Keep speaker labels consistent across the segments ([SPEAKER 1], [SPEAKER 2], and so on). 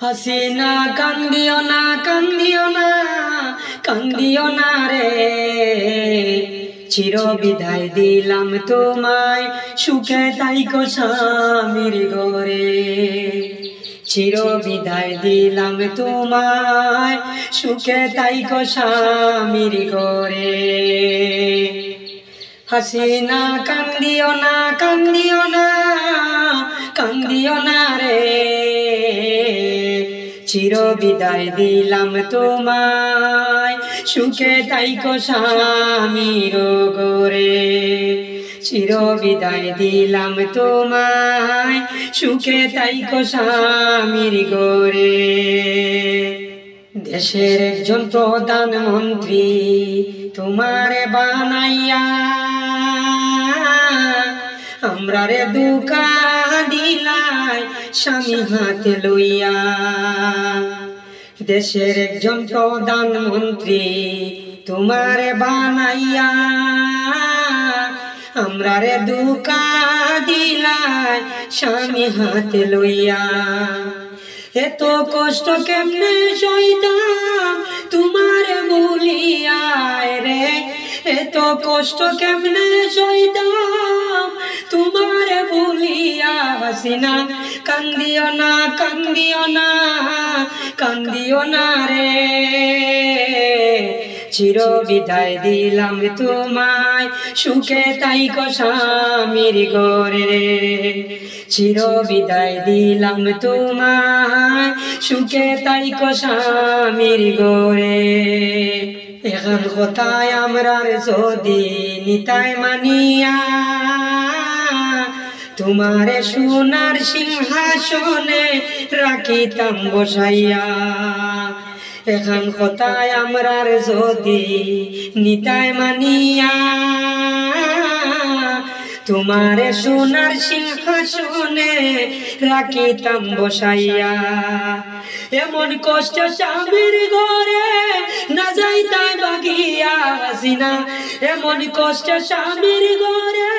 [SPEAKER 1] হাসিনা কান্দিও না কান্দিও না কান্দিও না রে, চির বিদায় দিলাম তোমায়, সুখে তাইকো স্বামীর ঘরে। চির বিদায় দিলাম তোমায়, সুখে তাইকো স্বামীর ঘরে। হাসিনা কান্দিও না কান্দিও না কান্দিও না রে, চির বিদায় দিলাম তোমায়, সুখে তাইকো স্বামীর ঘরে। চির বিদায় দিলাম তোমায়, সুখে তাইকো স্বামীর ঘরে। দেশের একজন প্রধানমন্ত্রী তোমারে বানাইয়া, আমরা রে দুকা দিলাই স্বামী হাতে লইয়া। দেশের একজন প্রধানমন্ত্রী তোমারে বানাইয়া, আমরা রে দুকা দিলাই স্বামী হাতে লইয়া। এত কষ্ট কেমনে সইতাম তোমারে ভুলিয়া রে, এত কষ্ট কেমনে সইতাম তোমারে ভুলিয়া। হাসিনা কান্দিও না কান্দিও না কান্দিও না রে, চির বিদায় দিলাম তোমায়, সুখে তাইকো স্বামীর ঘরে। চির বিদায় দিলাম তোমায়, সুখে তাইকো স্বামীর ঘরে। এখন কথায় আমরার যদি নিতায় মানিয়া, তোমারে সোনার সিংহাসনে রাখিতাম বসাইয়া। এখন কথায় আমরার যদি নিতায় মানিয়া, তোমারে সোনার সিংহাসনে রাখিতাম বসাইয়া। এমন কষ্ট স্বামীর ঘরে না যাইতাই বাগিয়া। হাসিনা এমন কষ্ট স্বামীর ঘরে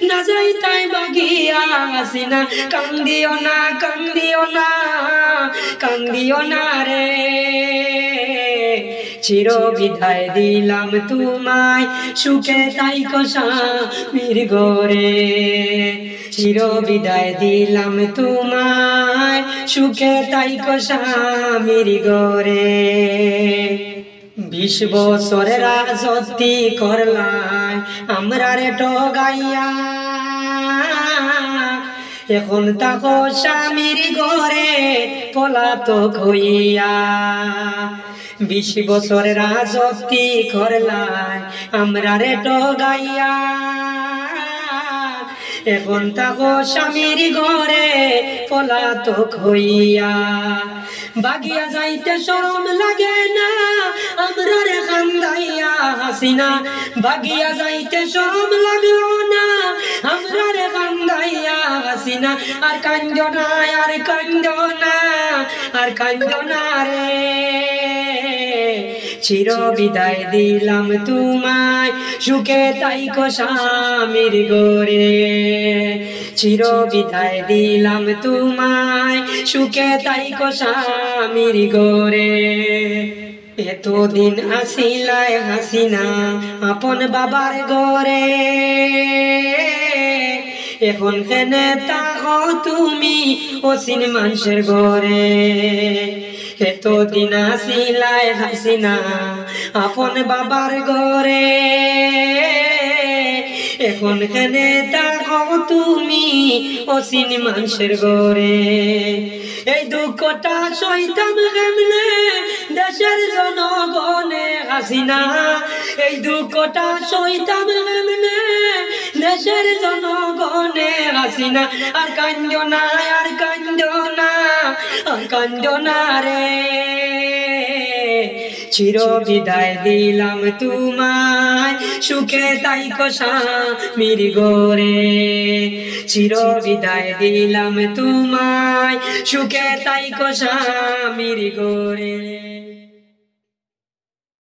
[SPEAKER 1] না যাইতাই বাগিয়া। হাসিনা কান্দিও না কান্দিও না কান্দিও না রে, চির বিদায় দিলাম তোমায়, সুখে তাইকো স্বামীর ঘরে। চির বিদায় দিলাম তোমায়, সুখে তাইকো স্বামীর ঘরে। 20 বছরের রাজত্ব করলাই আমরা রে ঠগাইয়া, এখন তাকো স্বামীর ঘরে পলাতক হইয়া। 20 বছরের রাজত্ব করলাই আমরা রে ঠগাইয়া, এখন তাকো স্বামীর ঘরে পলাতক হইয়া। বাগিয়া যাইতে শরম লাগে না আমরা রে কান্দাইয়া। হাসিনা বাগিয়া যাইতে শরম লাগলো না আমরা রে কান্দাইয়া। হাসিনা আর কান্দো না আর কান্দো না আর কান্দো না রে, চির বিদায় দিলাম তোমায়, সুখে তাইকো স্বামীর ঘরে। চির বিদায় দিলাম তোমায়, সুখে তাইকো স্বামীর ঘরে। এতদিন আসিলাই হাসিনা আপন বাবার ঘরে, এখন কেনে তাকো তুমি অসীন মানুষের ঘরে। এতদিন আসিলাই হাসিনা আপন বাবার ঘরে, এখন কেনে তাকো তুমি অসীন মানুষের ঘরে। এই দুঃখটা সইতাম কেমনে দেশের জনগণে। হাসিনা এই দুঃখটা সইতাম কেমনে দেশের জনগণে। হাসিনা আর কান্দো না আর কান্দো না আর কান্দো না রে, চির বিদায় দিলাম তোমায়, সুখে তাইকো স্বামীর ঘরে। চির বিদায় দিলাম তোমায়, সুখে তাইকো স্বামীর ঘরে।